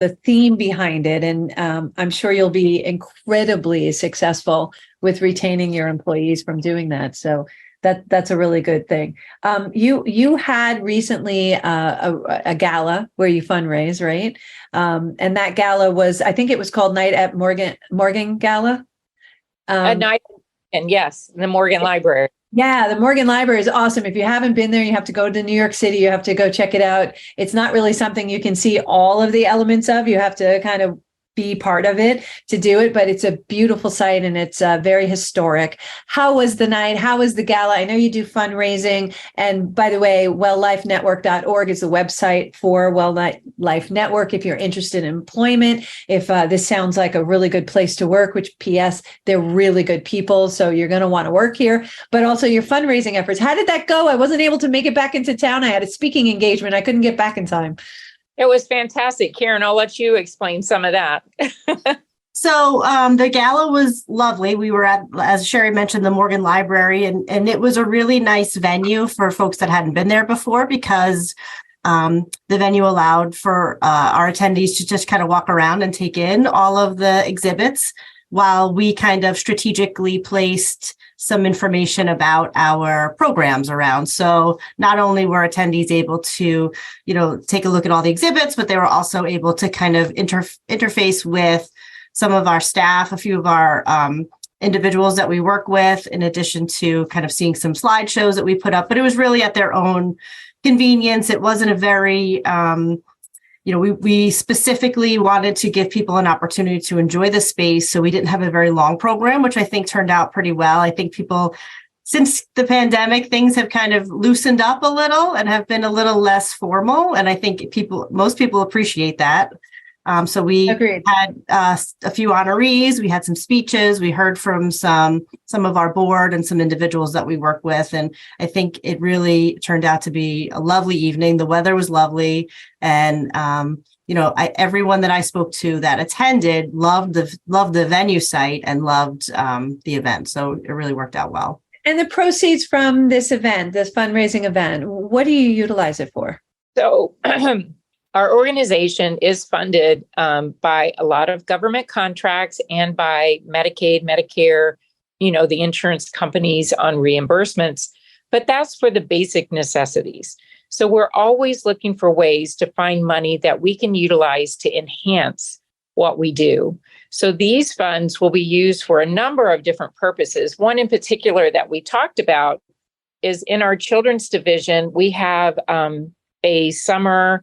the theme behind it. And I'm sure you'll be incredibly successful with retaining your employees from doing that. So that's a really good thing. You had recently a gala where you fundraise, right? And that gala was, I think it was called Night at Morgan Gala. At night, and yes, in the Morgan Library. Yeah, the Morgan Library is awesome. If you haven't been there, you have to go to New York City. You have to go check it out. It's not really something you can see all of the elements of. You have to kind of be part of it to do it, but it's a beautiful site and it's very historic. How was the night? How was the gala? I know you do fundraising. And by the way, WellLifeNetwork.org is the website for WellLife Network if you're interested in employment. If this sounds like a really good place to work, which PS, they're really good people. So you're going to want to work here, but also your fundraising efforts. How did that go? I wasn't able to make it back into town. I had a speaking engagement. I couldn't get back in time. It was fantastic. Karen, I'll let you explain some of that. So the gala was lovely. We were at, as Sherry mentioned, the Morgan Library, and it was a really nice venue for folks that hadn't been there before because the venue allowed for our attendees to just kind of walk around and take in all of the exhibits while we kind of strategically placed some information about our programs around. So not only were attendees able to, take a look at all the exhibits, but they were also able to kind of interface with some of our staff, a few of our individuals that we work with, in addition to kind of seeing some slideshows that we put up. But it was really at their own convenience. It wasn't a very we specifically wanted to give people an opportunity to enjoy the space. So we didn't have a very long program, which I think turned out pretty well. I think people, since the pandemic, things have kind of loosened up a little and have been a little less formal. And I think most people appreciate that. So we Agreed. Had a few honorees, we had some speeches, we heard from some of our board and some individuals that we work with. And I think it really turned out to be a lovely evening. The weather was lovely. And, everyone that I spoke to that attended loved the venue site and loved the event. So it really worked out well. And the proceeds from this event, this fundraising event, what do you utilize it for? So our organization is funded by a lot of government contracts and by Medicaid, Medicare, the insurance companies on reimbursements, but that's for the basic necessities. So we're always looking for ways to find money that we can utilize to enhance what we do. So these funds will be used for a number of different purposes. One in particular that we talked about is in our children's division, we have a summer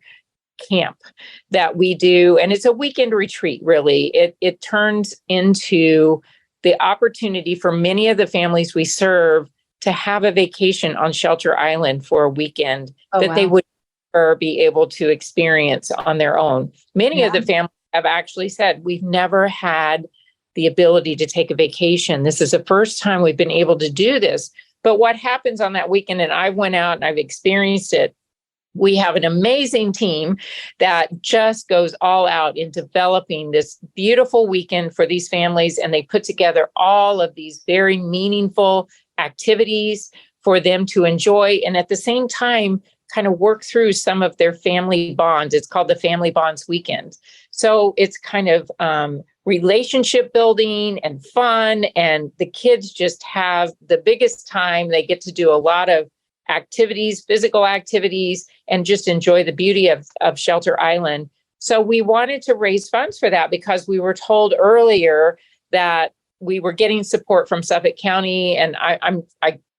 camp that we do, and it's a weekend retreat, really. It turns into the opportunity for many of the families we serve to have a vacation on Shelter Island for a weekend they would never be able to experience on their own. Many of the families have actually said, we've never had the ability to take a vacation. This is the first time we've been able to do this. But what happens on that weekend, and I went out and I've experienced it, we have an amazing team that just goes all out in developing this beautiful weekend for these families. And they put together all of these very meaningful activities for them to enjoy. And at the same time, kind of work through some of their family bonds. It's called the Family Bonds Weekend. So it's kind of relationship building and fun. And the kids just have the biggest time. They get to do a lot of activities, physical activities, and just enjoy the beauty of Shelter Island. So we wanted to raise funds for that because we were told earlier that we were getting support from Suffolk County, and I'm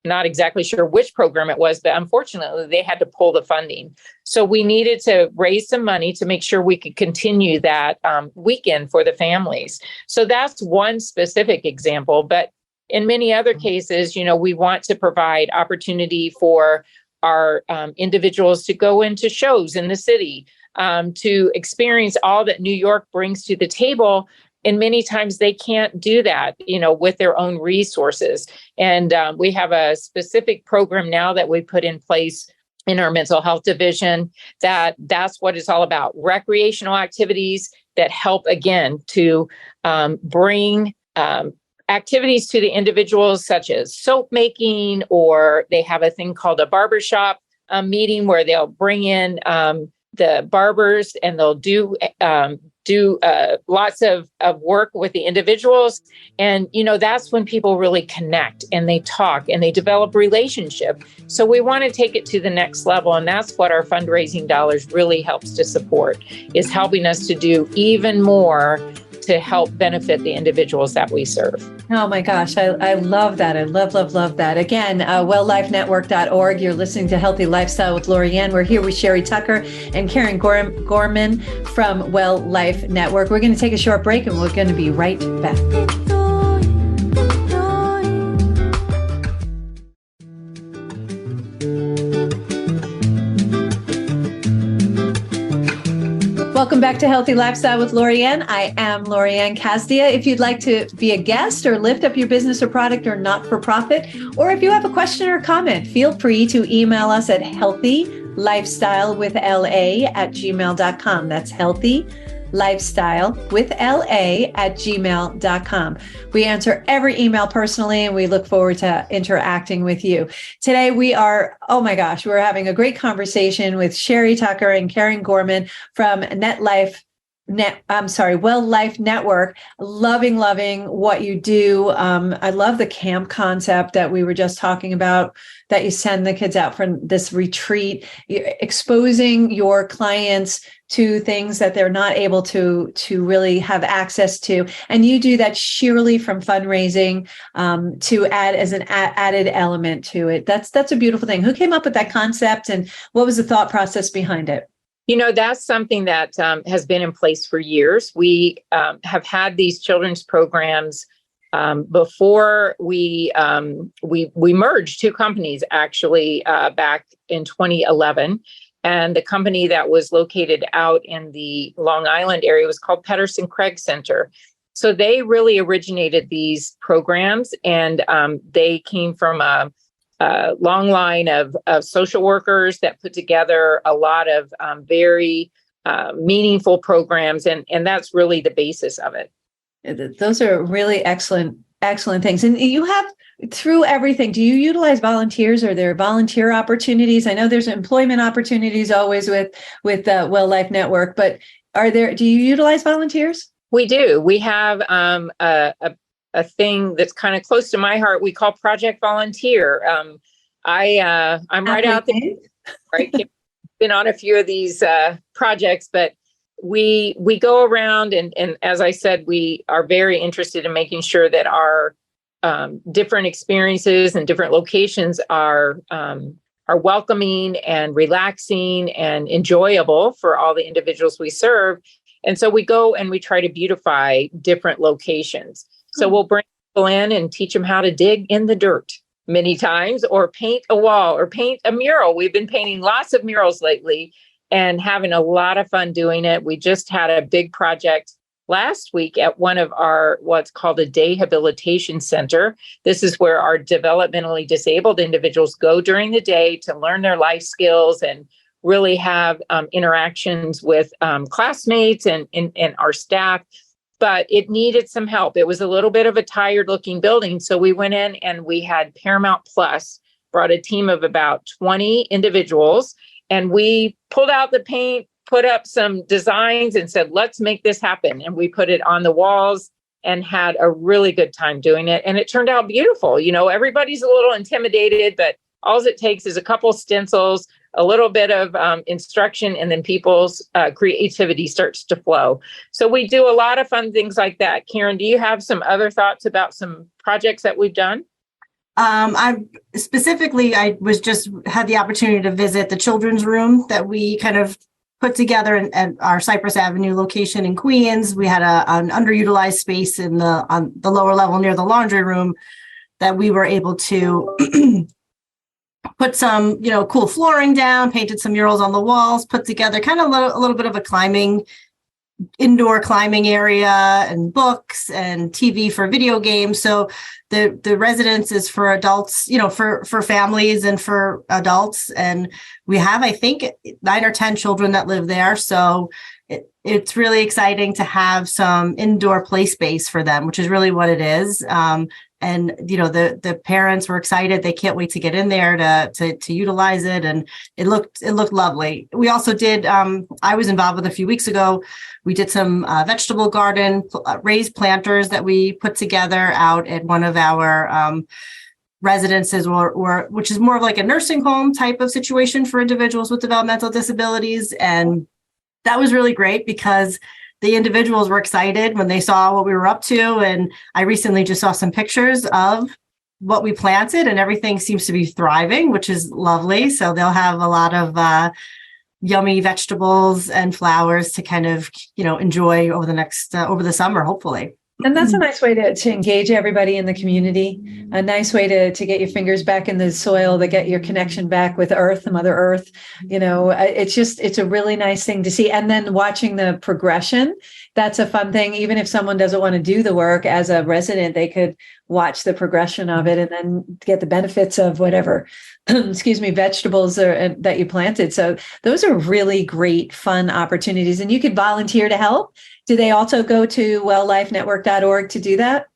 not exactly sure which program it was, but unfortunately they had to pull the funding. So we needed to raise some money to make sure we could continue that weekend for the families. So that's one specific example, but in many other cases, we want to provide opportunity for our individuals to go into shows in the city, to experience all that New York brings to the table. And many times they can't do that, with their own resources. And we have a specific program now that we put in place in our mental health division that's what it's all about. Recreational activities that help, again, to bring activities to the individuals, such as soap making, or they have a thing called a barbershop meeting where they'll bring in barbers, and they'll do lots of work with the individuals. And, that's when people really connect and they talk and they develop relationship. So we want to take it to the next level. And that's what our fundraising dollars really helps to support, is helping us to do even more to help benefit the individuals that we serve. Oh my gosh, I love that. I love that. Again, WellLifeNetwork.org. You're listening to Healthy Lifestyle with Lorianne. We're here with Sherry Tucker and Karen Gorman from Well Life Network. We're going to take a short break and we're going to be right back. Welcome back to Healthy Lifestyle with Lorianne. I am Lorianne Casdia. If you'd like to be a guest or lift up your business or product or not-for-profit, or if you have a question or comment, feel free to email us at healthylifestylewithla@gmail.com. That's healthylifestylewithla@gmail.com. We answer every email personally, and we look forward to interacting with you. Today, we're having a great conversation with Sherry Tucker and Karen Gorman from Well Life Network. Loving what you do. I love the camp concept that we were just talking about, that you send the kids out for this retreat, exposing your clients to things that they're not able to really have access to. And you do that sheerly from fundraising to add as an added element to it. That's a beautiful thing. Who came up with that concept, and what was the thought process behind it? That's something that has been in place for years. We have had these children's programs before we merged two companies, actually, back in 2011. And the company that was located out in the Long Island area was called Pedersen Craig Center. So they really originated these programs, and they came from a long line of social workers that put together a lot of very meaningful programs. And that's really the basis of it. Those are really excellent things. And you have, through everything, do you utilize volunteers? Are there volunteer opportunities? I know there's employment opportunities always with Well Life Network, but do you utilize volunteers? We do. We have a thing that's kind of close to my heart. We call Project Volunteer. I'm right out there. Right, been on a few of these projects, but we go around and as I said, we are very interested in making sure that our different experiences and different locations are welcoming and relaxing and enjoyable for all the individuals we serve. And so we go and we try to beautify different locations. So we'll bring people in and teach them how to dig in the dirt many times, or paint a wall, or paint a mural. We've been painting lots of murals lately and having a lot of fun doing it. We just had a big project last week at one of our, what's called a dayhabilitation center. This is where our developmentally disabled individuals go during the day to learn their life skills and really have interactions with classmates and our staff. But it needed some help. It was a little bit of a tired looking building. So we went in and we had Paramount Plus brought a team of about 20 individuals, and we pulled out the paint, put up some designs and said, let's make this happen. And we put it on the walls and had a really good time doing it. And it turned out beautiful. Everybody's a little intimidated, but all it takes is a couple stencils, a little bit of instruction, and then people's creativity starts to flow. So we do a lot of fun things like that. Karen, do you have some other thoughts about some projects that we've done? I had the opportunity to visit the children's room that we kind of put together at our Cypress Avenue location in Queens. We had an underutilized space on the lower level near the laundry room that we were able to put some, cool flooring down, painted some murals on the walls, put together kind of a little bit of a indoor climbing area, and books and TV for video games. So the residence is for adults, for families and for adults. And we have, I think, 9 or 10 children that live there. So it's really exciting to have some indoor play space for them, which is really what it is. And, the parents were excited. They can't wait to get in there to utilize it. And it looked lovely. We also did, I was involved with a few weeks ago. We did some vegetable garden raised planters that we put together out at one of our residences, or which is more of like a nursing home type of situation for individuals with developmental disabilities. And that was really great because the individuals were excited when they saw what we were up to. And I recently just saw some pictures of what we planted, and everything seems to be thriving, which is lovely. So they'll have a lot of yummy vegetables and flowers to kind of, enjoy over the summer, hopefully. And that's a nice way to engage everybody in the community, a nice way to get your fingers back in the soil, to get your connection back with Earth, Mother Earth. It's a really nice thing to see. And then watching the progression, that's a fun thing. Even if someone doesn't want to do the work as a resident, they could watch the progression of it and then get the benefits of whatever, vegetables that you planted. So those are really great, fun opportunities. And you could volunteer to help. Do they also go to welllifenetwork.org to do that?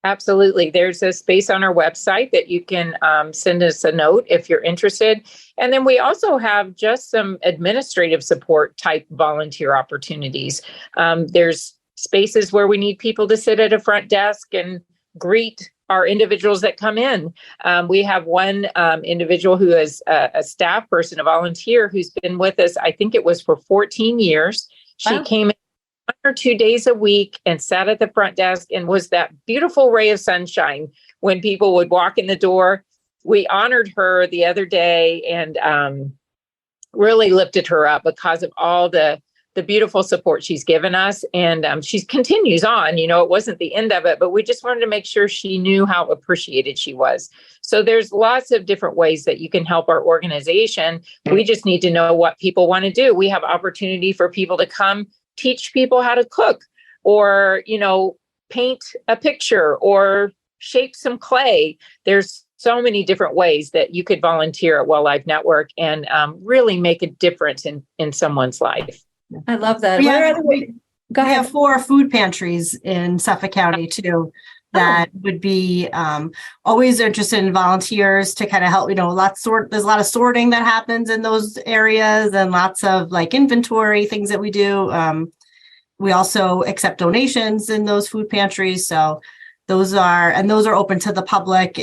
Absolutely. There's a space on our website that you can send us a note if you're interested. And then we also have just some administrative support type volunteer opportunities. There's spaces where we need people to sit at a front desk and greet our individuals that come in. We have one individual who is a staff person, a volunteer, who's been with us, I think it was for 14 years. She came in 1 or 2 days a week and sat at the front desk and was that beautiful ray of sunshine when people would walk in the door. We honored her the other day and really lifted her up because of all the beautiful support she's given us. And she continues on, it wasn't the end of it, but we just wanted to make sure she knew how appreciated she was. So there's lots of different ways that you can help our organization. We just need to know what people want to do. We have opportunity for people to come teach people how to cook, or, paint a picture or shape some clay. There's so many different ways that you could volunteer at WellLife Network and really make a difference in someone's life. I love that. We have 4 food pantries in Suffolk County too that would be always interested in volunteers to kind of help. There's a lot of sorting that happens in those areas, and lots of like inventory things that we do. We also accept donations in those food pantries. So those are open to the public.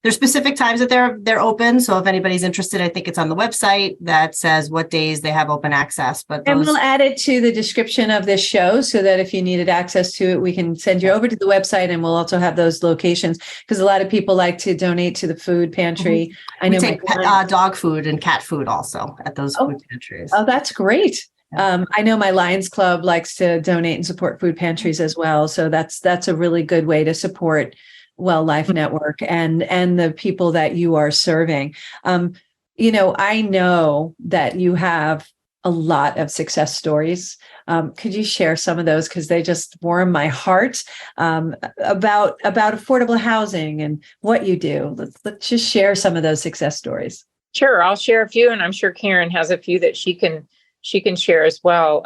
There's specific times that they're open. So if anybody's interested, I think it's on the website that says what days they have open access. And we'll add it to the description of this show so that if you needed access to it, we can send you over to the website, and we'll also have those locations because a lot of people like to donate to the food pantry. Mm-hmm. I know we take dog food and cat food also at those food pantries. Oh, that's great. I know my Lions Club likes to donate and support food pantries as well. So that's a really good way to support WellLife Network and the people that you are serving. I know that you have a lot of success stories. Could you share some of those? Because they just warm my heart about affordable housing and what you do. Let's just share some of those success stories. Sure. I'll share a few, and I'm sure Karen has a few that she can share as well.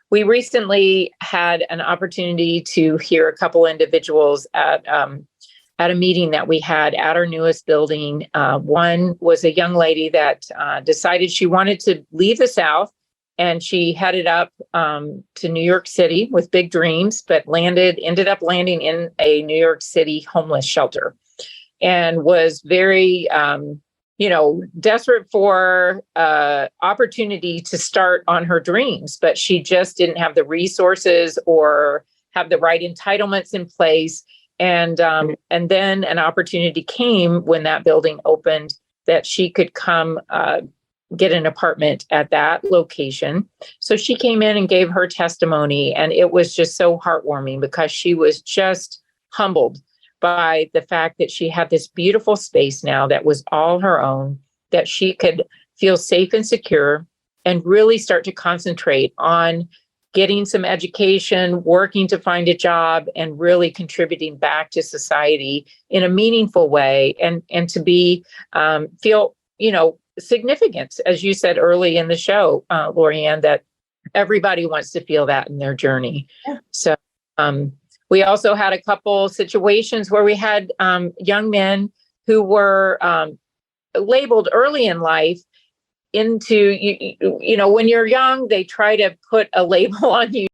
We recently had an opportunity to hear a couple individuals at a meeting that we had at our newest building. One was a young lady that decided she wanted to leave the South, and she headed up to New York City with big dreams, but ended up landing in a New York City homeless shelter, and was very desperate for opportunity to start on her dreams, but she just didn't have the resources or have the right entitlements in place. And then an opportunity came when that building opened that she could come get an apartment at that location. So she came in and gave her testimony, and it was just so heartwarming because she was just humbled by the fact that she had this beautiful space now that was all her own, that she could feel safe and secure and really start to concentrate on getting some education, working to find a job, and really contributing back to society in a meaningful way, and to be feel significance, as you said early in the show, Lorianne, that everybody wants to feel that in their journey. Yeah. So We also had a couple situations where we had young men who were labeled early in life into, when you're young, they try to put a label on you